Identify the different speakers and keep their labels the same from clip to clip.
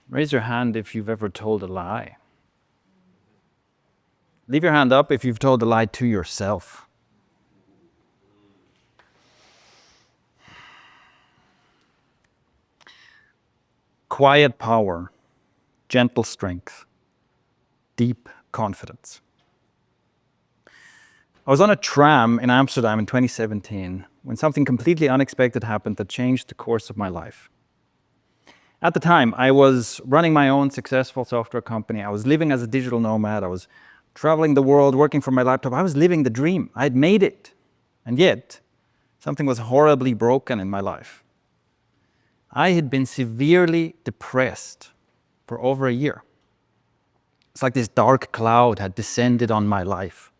Speaker 1: Raise your hand if you've ever told a lie. Leave your hand up if you've told a lie to yourself. Quiet power, gentle strength, deep confidence. I was on a tram in Amsterdam in 2017 when something completely unexpected happened that changed the course of my life. At the time, I was running my own successful software company. I was living as a digital nomad. I was traveling the world, working from my laptop. I was living the dream. I had made it. And yet, something was horribly broken in my life. I had been severely depressed for over a year. It's like this dark cloud had descended on my life.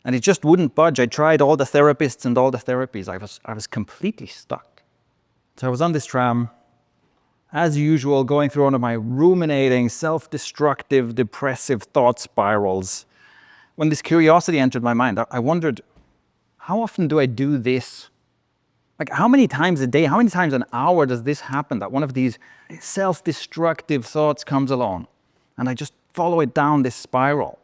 Speaker 1: And it just wouldn't budge. I tried all the therapists and all the therapies. I was completely stuck. So I was on this tram, as usual, going through one of my ruminating, self-destructive, depressive thought spirals, when this curiosity entered my mind. I wondered, how often do I do this? Like, how many times a day, how many times an hour does this happen, that one of these self-destructive thoughts comes along, and I just follow it down this spiral?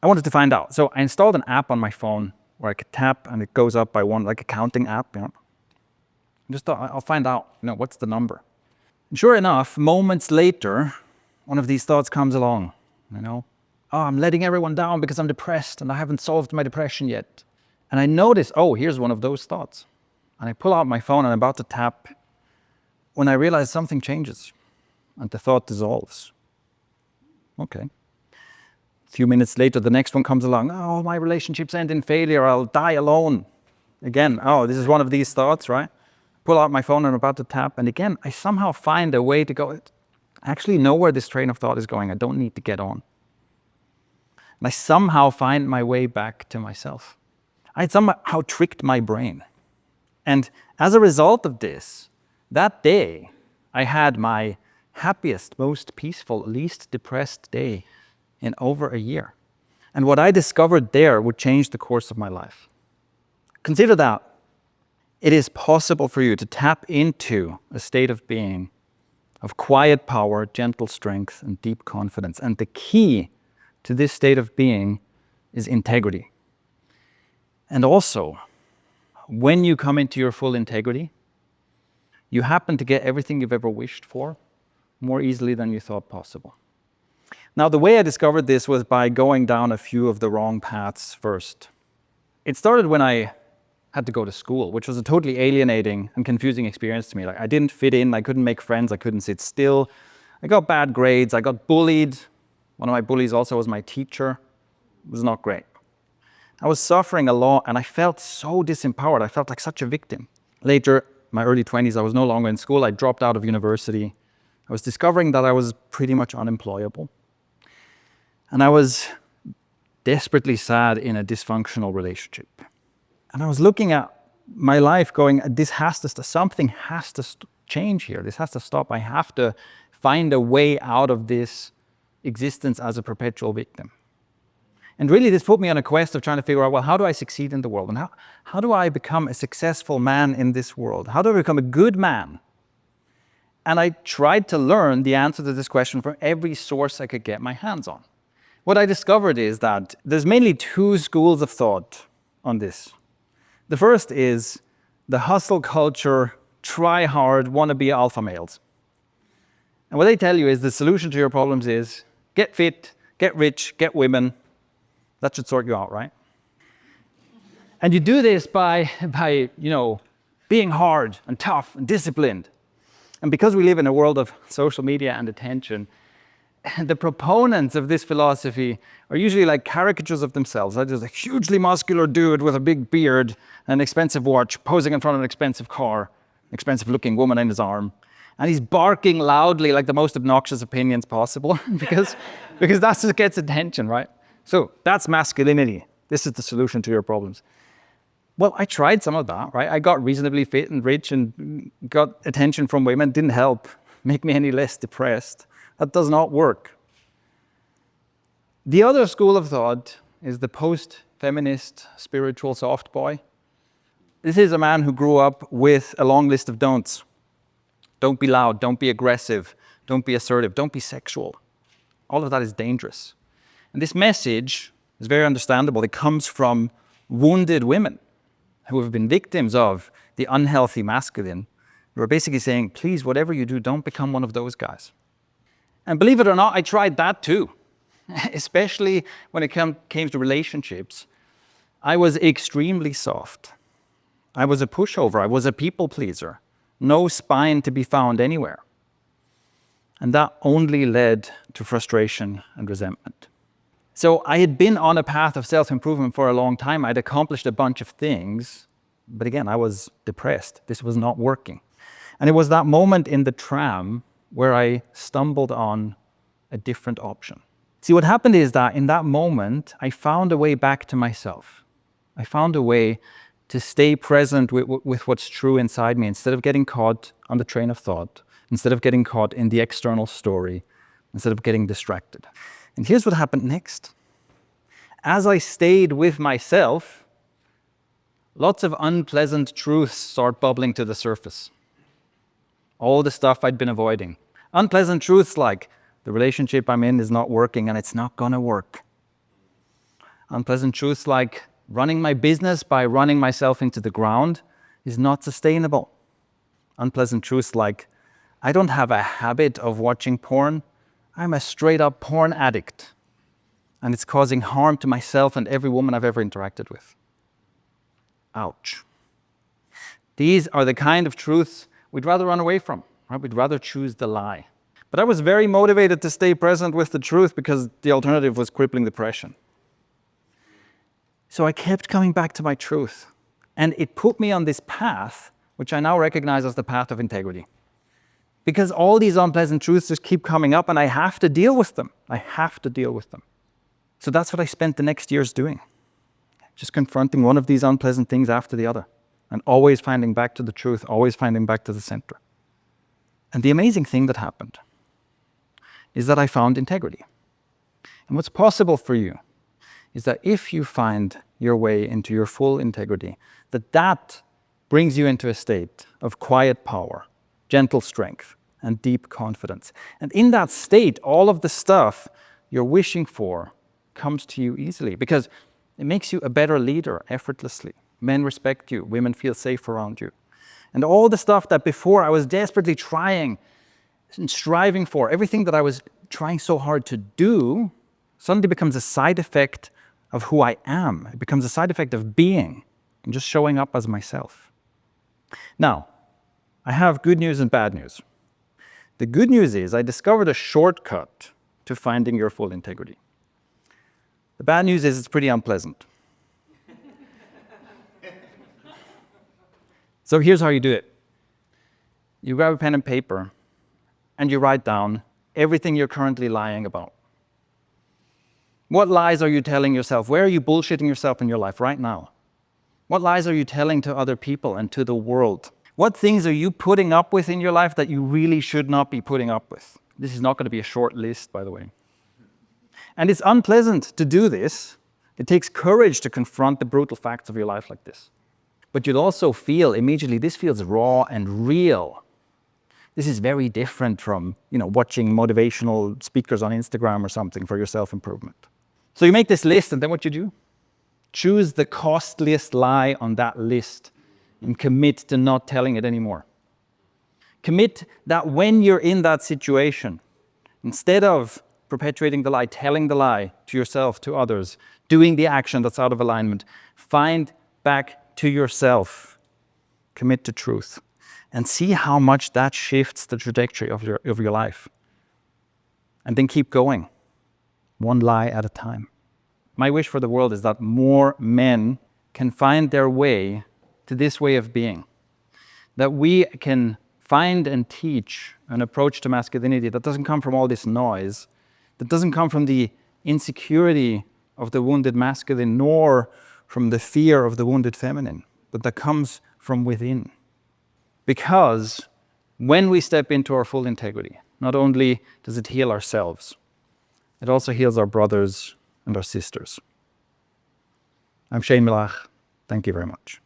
Speaker 1: I wanted to find out. So I installed an app on my phone where I could tap and it goes up by one, like a counting app. I just thought, I'll find out, what's the number? And sure enough, moments later, one of these thoughts comes along, oh, I'm letting everyone down because I'm depressed and I haven't solved my depression yet. And I notice, oh, here's one of those thoughts. And I pull out my phone and I'm about to tap when I realize something changes and the thought dissolves. Okay. A few minutes later, the next one comes along. Oh, my relationships end in failure. I'll die alone. Again, oh, this is one of these thoughts, right? Pull out my phone and I'm about to tap. And again, I somehow find a way to go. I actually know where this train of thought is going. I don't need to get on. And I somehow find my way back to myself. I had somehow tricked my brain. And as a result of this, that day, I had my happiest, most peaceful, least depressed day in over a year. And what I discovered there would change the course of my life. Consider that. It is possible for you to tap into a state of being of quiet power, gentle strength, and deep confidence. And the key to this state of being is integrity. And also, when you come into your full integrity, you happen to get everything you've ever wished for more easily than you thought possible. Now, the way I discovered this was by going down a few of the wrong paths first. It started when I had to go to school, which was a totally alienating and confusing experience to me. Like, I didn't fit in, I couldn't make friends, I couldn't sit still. I got bad grades, I got bullied. One of my bullies also was my teacher. It was not great. I was suffering a lot and I felt so disempowered. I felt like such a victim. Later, my early 20s, I was no longer in school. I dropped out of university. I was discovering that I was pretty much unemployable. And I was desperately sad in a dysfunctional relationship. And I was looking at my life going, something has to change here. This has to stop. I have to find a way out of this existence as a perpetual victim. And really, this put me on a quest of trying to figure out, well, how do I succeed in the world? And how do I become a successful man in this world? How do I become a good man? And I tried to learn the answer to this question from every source I could get my hands on. What I discovered is that there's mainly two schools of thought on this. The first is the hustle culture, try hard, wannabe alpha males. And what they tell you is the solution to your problems is get fit, get rich, get women. That should sort you out, right? And you do this by being hard and tough and disciplined. And because we live in a world of social media and attention, the proponents of this philosophy are usually like caricatures of themselves. There's a hugely muscular dude with a big beard, an expensive watch, posing in front of an expensive car, an expensive-looking woman in his arm. And he's barking loudly like the most obnoxious opinions possible because that just gets attention, right? So that's masculinity. This is the solution to your problems. Well, I tried some of that, right? I got reasonably fit and rich and got attention from women. Didn't help make me any less depressed. That does not work. The other school of thought is the post-feminist spiritual soft boy. This is a man who grew up with a long list of don'ts. Don't be loud, don't be aggressive, don't be assertive, don't be sexual. All of that is dangerous. And this message is very understandable. It comes from wounded women who have been victims of the unhealthy masculine, who are basically saying, please, whatever you do, don't become one of those guys. And believe it or not, I tried that too, especially when it came to relationships. I was extremely soft. I was a pushover. I was a people pleaser. No spine to be found anywhere. And that only led to frustration and resentment. So I had been on a path of self-improvement for a long time. I'd accomplished a bunch of things, but again, I was depressed. This was not working. And it was that moment in the tram where I stumbled on a different option. See, what happened is that in that moment, I found a way back to myself. I found a way to stay present with what's true inside me instead of getting caught on the train of thought, instead of getting caught in the external story, instead of getting distracted. And here's what happened next. As I stayed with myself, lots of unpleasant truths start bubbling to the surface. All the stuff I'd been avoiding. Unpleasant truths like, the relationship I'm in is not working and it's not gonna work. Unpleasant truths like, running my business by running myself into the ground is not sustainable. Unpleasant truths like, I don't have a habit of watching porn. I'm a straight up porn addict. And it's causing harm to myself and every woman I've ever interacted with. Ouch. These are the kind of truths we'd rather run away from, right? We'd rather choose the lie. But I was very motivated to stay present with the truth because the alternative was crippling depression. So I kept coming back to my truth. And it put me on this path, which I now recognize as the path of integrity. Because all these unpleasant truths just keep coming up and I have to deal with them. I have to deal with them. So that's what I spent the next years doing. Just confronting one of these unpleasant things after the other. And always finding back to the truth, always finding back to the center. And the amazing thing that happened is that I found integrity. And what's possible for you is that if you find your way into your full integrity, that brings you into a state of quiet power, gentle strength, and deep confidence. And in that state, all of the stuff you're wishing for comes to you easily because it makes you a better leader effortlessly. Men respect you, women feel safe around you. And all the stuff that before I was desperately trying and striving for, everything that I was trying so hard to do, suddenly becomes a side effect of who I am. It becomes a side effect of being and just showing up as myself. Now, I have good news and bad news. The good news is I discovered a shortcut to finding your full integrity. The bad news is it's pretty unpleasant. So here's how you do it. You grab a pen and paper and you write down everything you're currently lying about. What lies are you telling yourself? Where are you bullshitting yourself in your life right now? What lies are you telling to other people and to the world? What things are you putting up with in your life that you really should not be putting up with? This is not going to be a short list, by the way. And it's unpleasant to do this. It takes courage to confront the brutal facts of your life like this. But you'll also feel immediately this feels raw and real. This is very different from, watching motivational speakers on Instagram or something for your self-improvement. So you make this list, and then what you do? Choose the costliest lie on that list and commit to not telling it anymore. Commit that when you're in that situation, instead of perpetuating the lie, telling the lie to yourself, to others, doing the action that's out of alignment, find back to yourself. Commit to truth. And see how much that shifts the trajectory of your life. And then keep going, one lie at a time. My wish for the world is that more men can find their way to this way of being. That we can find and teach an approach to masculinity that doesn't come from all this noise, that doesn't come from the insecurity of the wounded masculine, nor from the fear of the wounded feminine, but that comes from within. Because when we step into our full integrity, not only does it heal ourselves, it also heals our brothers and our sisters. I'm Shane Milach. Thank you very much.